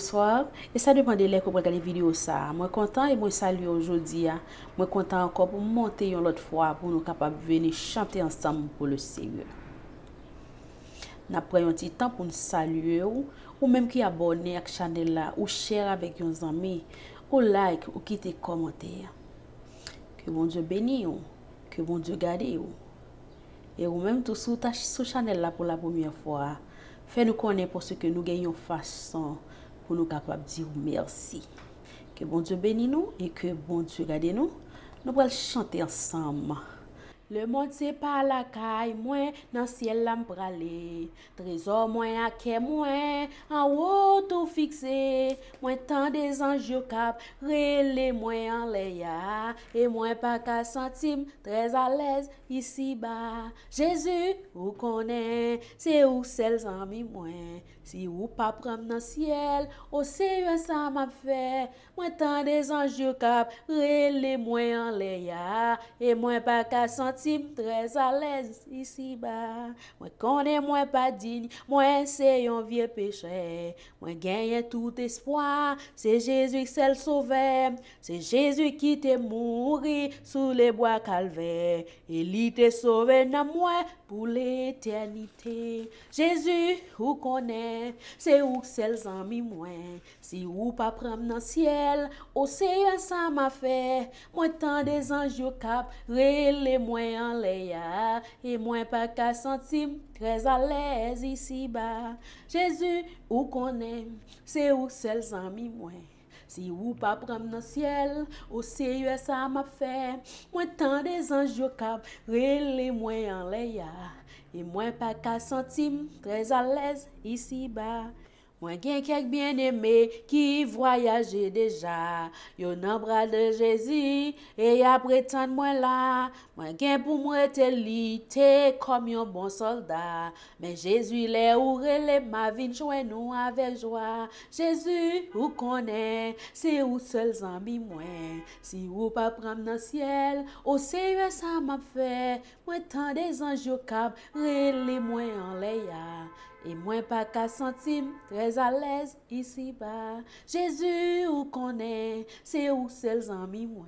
bonsoir. Et ça dépend de l'heure que vous regardez la vidéo ça. Moi content et moi salut aujourd'hui. Moi content encore pour monter une autre fois pour nous capables de venir chanter ensemble pour le Seigneur. N'a pris un petit temps pour nous saluer ou même qui abonné à la chaîne là ou share avec vos amis ou like ou quitter commentaire. Que bon Dieu bénisse vous, que bon Dieu garde vous. Et ou même tout sur ta chaîne là pour la première fois. Fais-nous connaître pour ce que nous gagnons façon pour nous capables de dire merci. Que bon Dieu bénisse nous et que bon Dieu garde nous. Nous allons chanter ensemble. Le monde c'est pas la caille, moi, dans ciel là m'pralé. Trésor moi à quai moi, en haut tout fixé. Moi tant des anges cap, relé moi en l'air. Et moi pas qu'à centime, très à l'aise ici bas. Jésus, vous connaît, c'est où celles amis moi. Si vous pas prendre dans ciel, au Seigneur ça m'a fait. Moi tant des anges cap, relé moi en l'air. Et moi pas qu'à centime, très à l'aise ici bas. Moi connais moi pas digne, moi c'est un vieux péché. Moi gagne tout espoir, c'est Jésus qui s'est sauvé. C'est Jésus qui t'est mouru sous les bois calvaire. Et il t'a sauvé dans moi pour l'éternité. Jésus, vous connaît, c'est où celles amis moi. Si vous pas prendre dans le ciel, au Seigneur ça m'a fait. Moi tant des anges cap, relé moi en l'air. Et moi pas qu'à sentir très à l'aise ici bas. Jésus, vous connaît, c'est où celles amis moi. Si vous pas prendre dans le ciel, au Seigneur ça m'a fait. Moi tant des anges cap, relé moi en l'air. Et moi pas qu'à sentir très à l'aise ici bas. Moi gen quelques bien-aimés qui voyageaient déjà. Yo nan bras de Jésus et après tant moi là. Moi gen pour moi te lité comme un bon soldat. Mais Jésus les ourele ma vie joint nous avec joie. Jésus vous connaît, c'est où seuls amis moi. Si vous pas prendre dans ciel, au Seigneur ça m'a fait. Moi tant des anges cap, relé moi en l'air. Et moi pas qu'à sentir très à l'aise ici bas. Jésus vous connaît, c'est où seuls amis moi.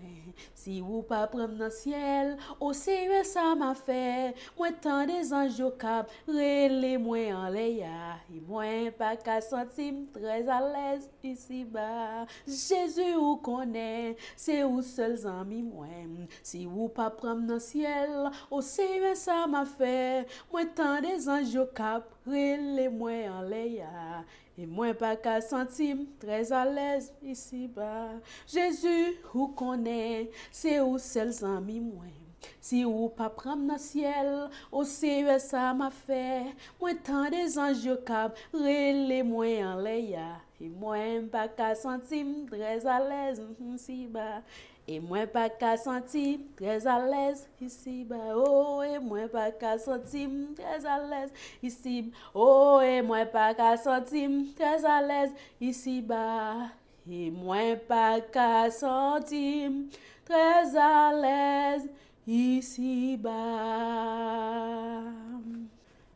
Si vous pas prendre dans ciel, au Seigneur ça m'a fait. Moi tant des anges cap, relé moi en l'air. Et moi pas qu'à sentir très à l'aise ici bas. Jésus vous connaît, c'est où seuls amis moi. Si vous pas prendre dans ciel, au Seigneur ça m'a fait. Moi tant des anges cap, relé moi en l'air. Et moi pas qu'à sentir très à l'aise ici bas. Jésus vous connaît, c'est où seuls amis moi. Si vous pas prendre dans ciel, au Seigneur ça m'a fait. Moi tant des anges cap, relé moi en l'air. Et moi pas qu'à sentir très à l'aise ici bas. Et moi pas qu'à sentir très à l'aise ici bas. Oh, et moi pas qu'à sentir très à l'aise ici. Oh, et moi pas qu'à sentir très à l'aise ici bas. Et moi pas qu'à sentir très à l'aise ici bas.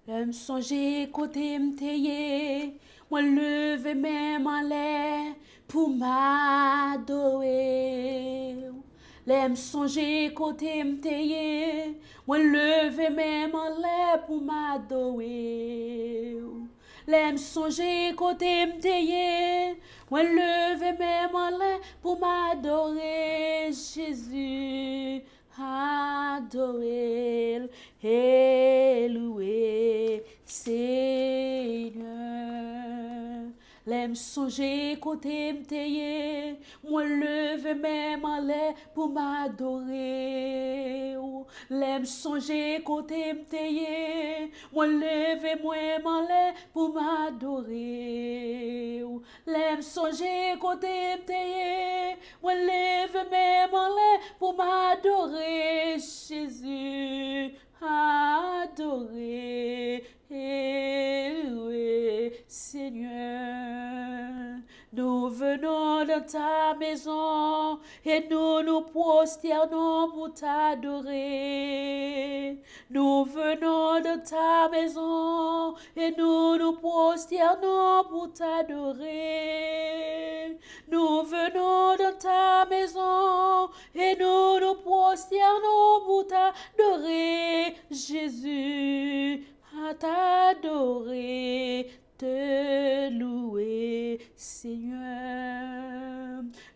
L'aime songer côté m'teye, moi lever même en l'air pour m'adorer. L'aime songer côté m'teye, moi lever même en l'air pour m'adorer. L'aime songer côté m'teye, moi lever même en l'air pour m'adorer Jésus. Adorer et louer Seigneur. L'aime songer côté m'teye, moi lever même en l'air pour m'adorer. L'aime songer côté m'teye, moi lever même en l'air pour m'adorer. L'aime songer côté m'teye, moi lever même en l'air pour m'adorer Jésus. Adorer et louer Seigneur. Nous venons dans ta maison et nous nous prosternons pour t'adorer. Nous venons dans ta maison et nous nous prosternons pour t'adorer. nous venons dans ta maison et nous nous prosternons pour t'adorer, Jésus, à t'adorer, te louer, Seigneur.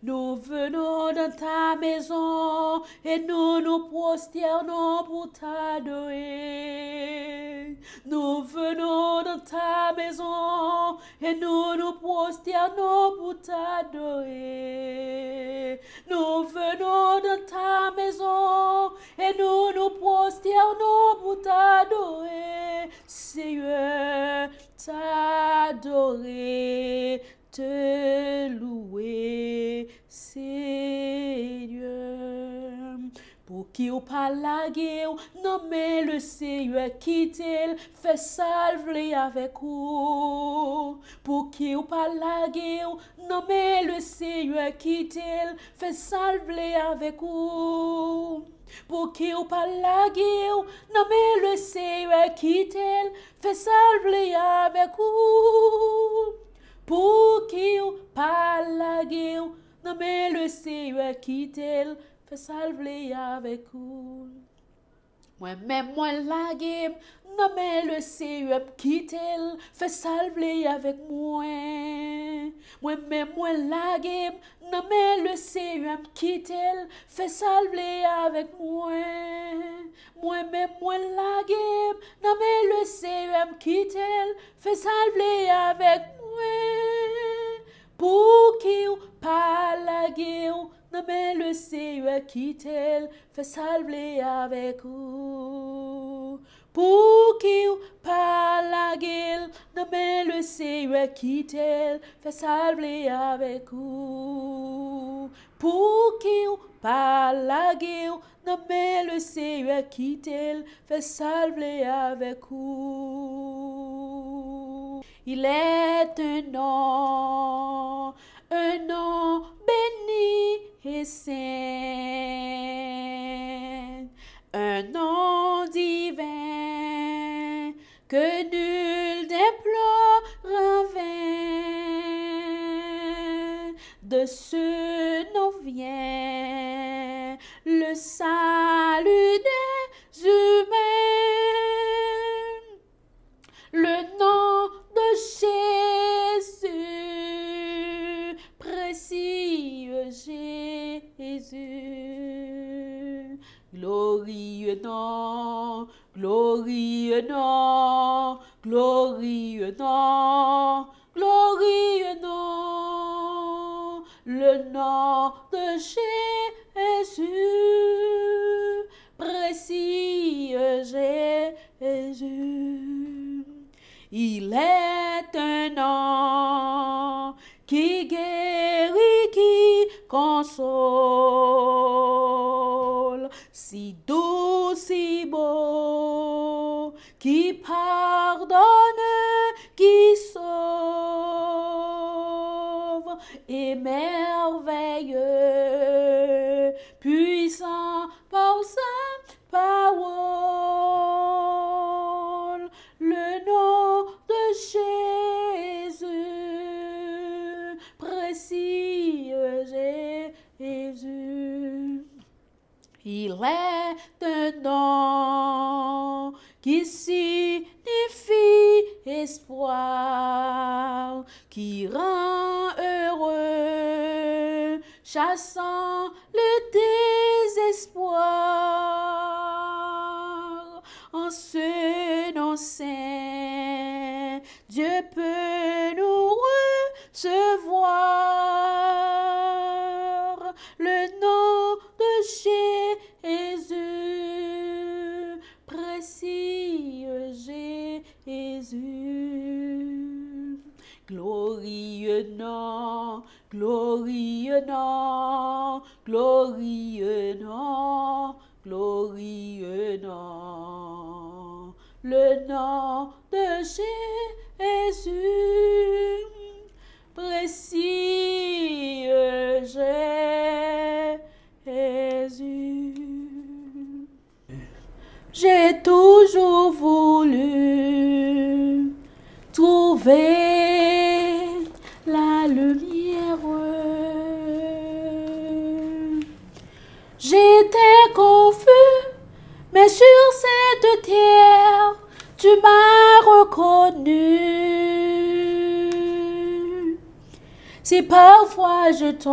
Nous venons dans ta maison et nous nous prosternons pour t'adorer. Nous venons dans ta maison et nous nous prosternons pour t'adorer. Nous venons dans ta maison et nous nous prosternons pour t'adorer, Seigneur, t'adorer, te louer, Seigneur. Pour qui ou pas la guerre, nommez le Seigneur, quittez, fait salver avec vous. Pour qui ou pas la guerre, nommez le Seigneur, quittez, fait salver avec vous. Pour qui ou pas la guerre, nommez le Seigneur, quittez, fait salver avec vous. Pour qui ou pas la guerre, nommez le Seigneur, quittez, fait salver avec vous. Moi-même, moi la guerre, nommez le Seigneur, quittez, fait salver avec moi. Moi-même, moi la guerre, nommez le Seigneur, quittez, fait salver avec moi. Moi-même, moi la guerre, nommez le Seigneur, quittez, fait salver avec moi. Pour qui ou pas la guerre, nommez le Seigneur, quittez, fait salver avec vous. Pour qui ou pas la guerre, nommez le Seigneur, quittez, fait salver avec vous. Pour qui ou pas la guerre, nommez le Seigneur, quittez, fait salver avec vous. Il est un nom béni et saint, un nom divin que nul n'implore en vain. De ce nom vient le salut des humains, le nom de Jésus, précieux Jésus. Glorieux nom, glorieux nom, glorieux nom, glorieux nom, le nom de Jésus, précieux Jésus. Il est un nom qui guérit, qui console, si doux, si beau, qui pardonne, qui sauve, et merveilleux, puissant par sa parole, le nom de Jésus, précieux Jésus. Il est un nom qui signifie espoir, qui rend heureux, chassant le désespoir. En ce nom saint, Dieu peut nous recevoir. Le nom de Jésus, précieux Jésus. Glorieux nom, glorieux nom, glorieux nom, glorieux nom, le nom de Jésus, précieux Jésus. J'ai toujours voulu trouver la lumière reconnu. Si parfois je tombe,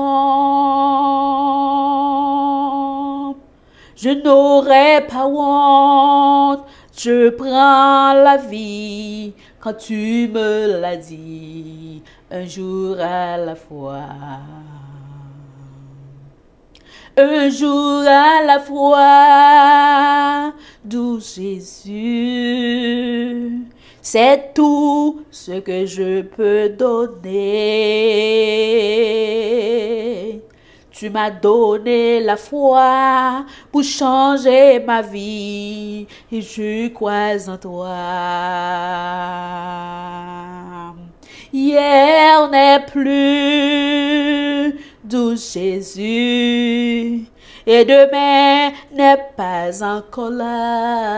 je n'aurai pas honte, je prends la vie quand tu me l'as dit, un jour à la fois. Un jour à la fois, doux Jésus, c'est tout ce que je peux donner. Tu m'as donné la foi pour changer ma vie et je crois en toi. Hier n'est plus, doux Jésus, et demain n'est pas encore là.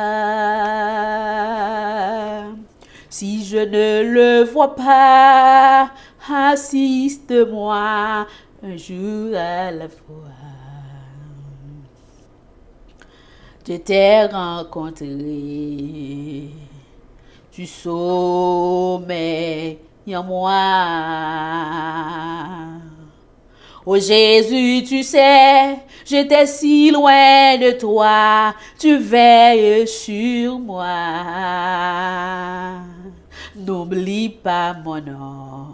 Si je ne le vois pas, assiste-moi un jour à la fois. Je t'ai rencontré, tu sommeilles en moi. Oh Jésus, tu sais, j'étais si loin de toi, tu veilles sur moi. N'oublie pas mon nom,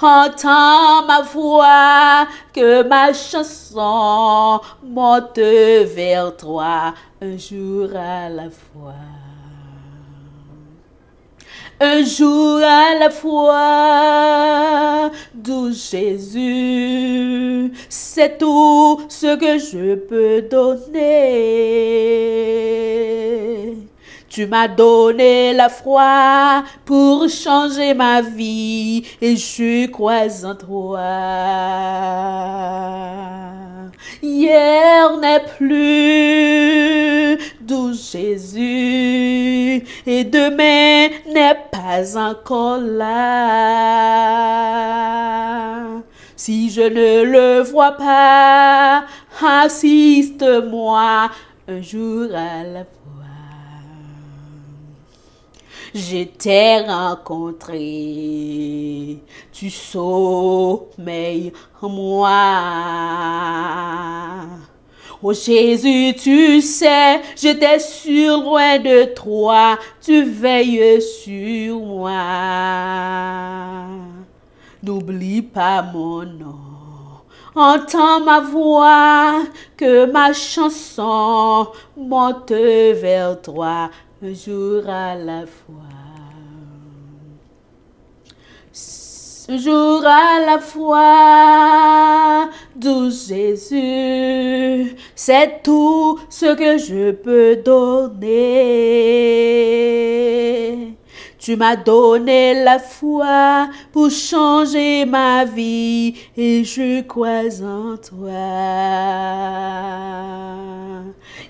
entends ma voix, que ma chanson monte vers toi un jour à la fois. Un jour à la fois, doux Jésus, c'est tout ce que je peux donner. Tu m'as donné la foi pour changer ma vie et je crois en toi. Hier n'est plus, doux Jésus, et demain n'est pas encore là. Si je ne le vois pas, assiste-moi un jour à la fois. Je t'ai rencontré, tu sommeilles en moi. Oh Jésus, tu sais, j'étais sur loin de toi, tu veilles sur moi. N'oublie pas mon nom, entends ma voix, que ma chanson monte vers toi un jour à la fois. Un jour à la fois, doux Jésus, c'est tout ce que je peux donner. Tu m'as donné la foi pour changer ma vie et je crois en toi.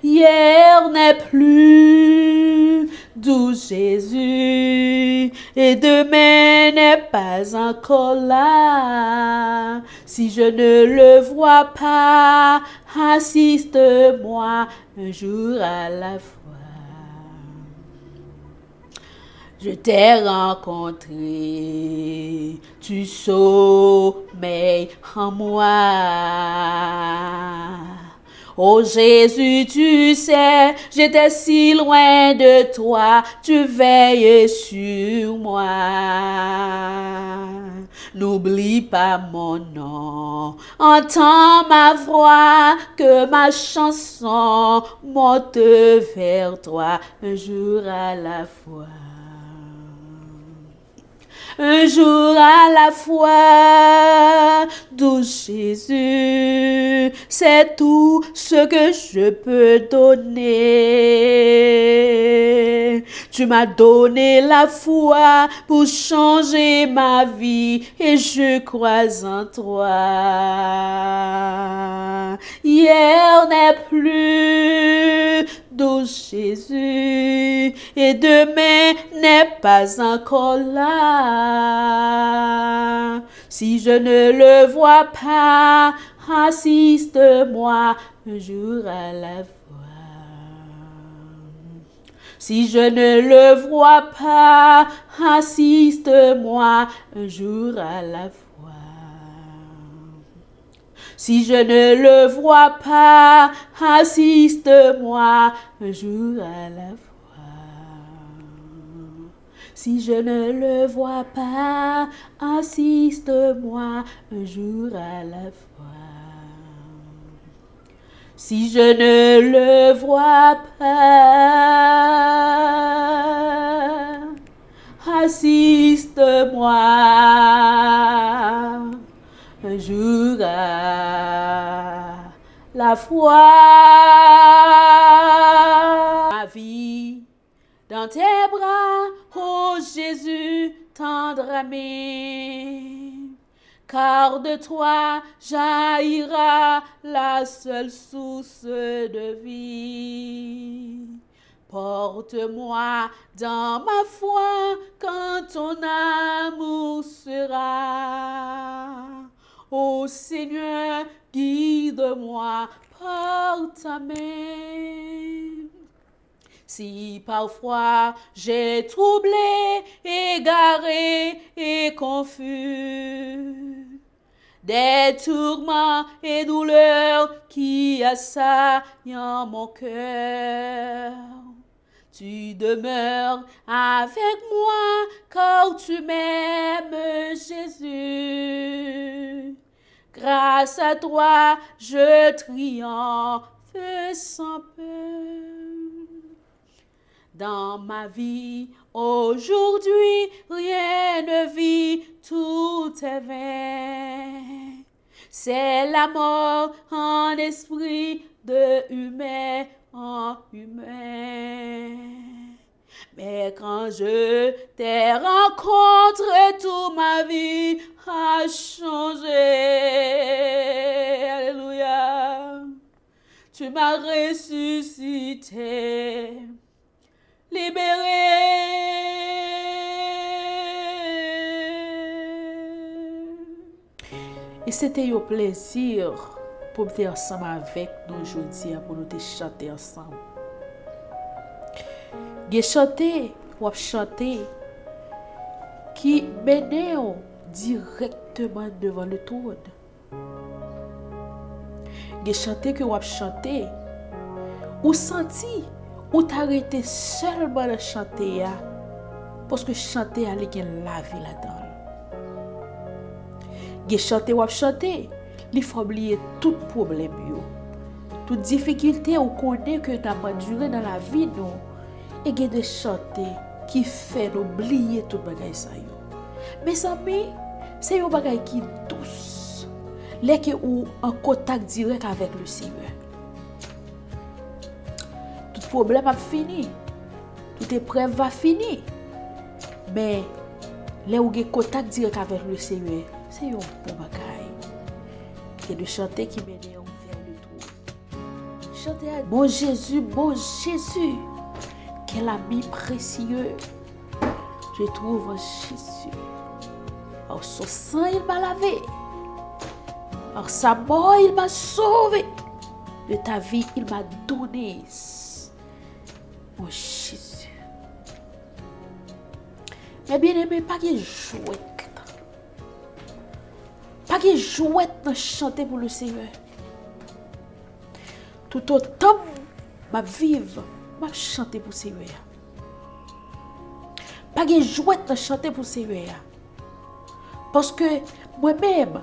Hier n'est plus, doux Jésus, et demain n'est pas encore là. Si je ne le vois pas, assiste-moi un jour à la fois. Je t'ai rencontré, tu sommeilles en moi. Oh Jésus, tu sais, j'étais si loin de toi, tu veilles sur moi. N'oublie pas mon nom, entends ma voix, que ma chanson monte vers toi un jour à la fois. Un jour à la fois, doux Jésus, c'est tout ce que je peux donner. Tu m'as donné la foi pour changer ma vie et je crois en toi. Hier n'est plus, doux Jésus, et demain n'est pas encore là. Si je ne le vois pas, assiste-moi un jour à la fois. Si je ne le vois pas, assiste-moi un jour à la fois. Si je ne le vois pas, assiste-moi un jour à la fois. Si je ne le vois pas, assiste-moi un jour à la fois. Si je ne le vois pas, assiste-moi un jour à la fois. Ma vie dans tes bras, ô Jésus, tendre ami. Car de toi jaillira la seule source de vie. Porte-moi dans ma foi quand ton amour sera. Ô Seigneur, guide-moi par ta main. Si parfois j'ai troublé, égaré et confus, des tourments et douleurs qui assaillent mon cœur, tu demeures avec moi car tu m'aimes, Jésus. Grâce à toi, je triomphe sans peur. Dans ma vie, aujourd'hui, rien ne vit, tout est vain. C'est la mort en esprit de humain en humain. Mais quand je t'ai rencontré, toute ma vie a changé. Alléluia. Tu m'as ressuscité. Libéré. Et c'était un plaisir pour être ensemble avec nous aujourd'hui, pour nous chanter ensemble. J'ai chanté, ou chanté, qui mène directement devant le trône. J'ai chanté que ou chanté, ou senti, ou t'arrêter seulement de chanter, parce que chanter a la vie là-dedans. J'ai chanté ou chanté, il faut oublier tout problème, toute difficulté ou connaît que tu as enduré dans la vie, nous, et il y a des chanter qui fait oublier tout bagay ça. Mes amis, c'est un bagay qui est douce, les qui ou en contact direct avec le Seigneur. Tout problème a fini, toute épreuve va finir, mais les où en contact direct avec le Seigneur, c'est un bon bagay. Et de chanter qui mène vers le trône. Chanter à bon Jésus, quel ami précieux je trouve en Jésus. Par son sang, il m'a lavé. Par sa mort, il m'a sauvé. De ta vie, il m'a donné. Mon Jésus. Mais bien aimé, pas de jouet. Pas de jouet dans chanter pour le Seigneur. Tout autant ma vivre, ma chanter pour le Seigneur. Pas de jouet dans chanter pour le Seigneur. Parce que moi-même,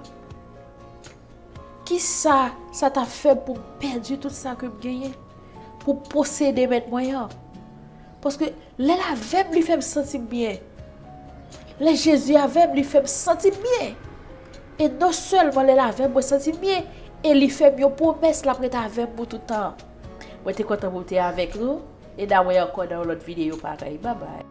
qui ça t'a fait pour perdre tout ça que je gagne, pour posséder mes moyens. Parce que les lavem lui fait me sentir bien. Les Jésus avec lui fait me sentir bien. Et non seulement les lavem me sentir bien, et il fait une promesse la prête avec pour tout le temps. Moi, je suis content de vous avec nous. Et d'ailleurs, encore dans l'autre vidéo, pareil. Bye bye.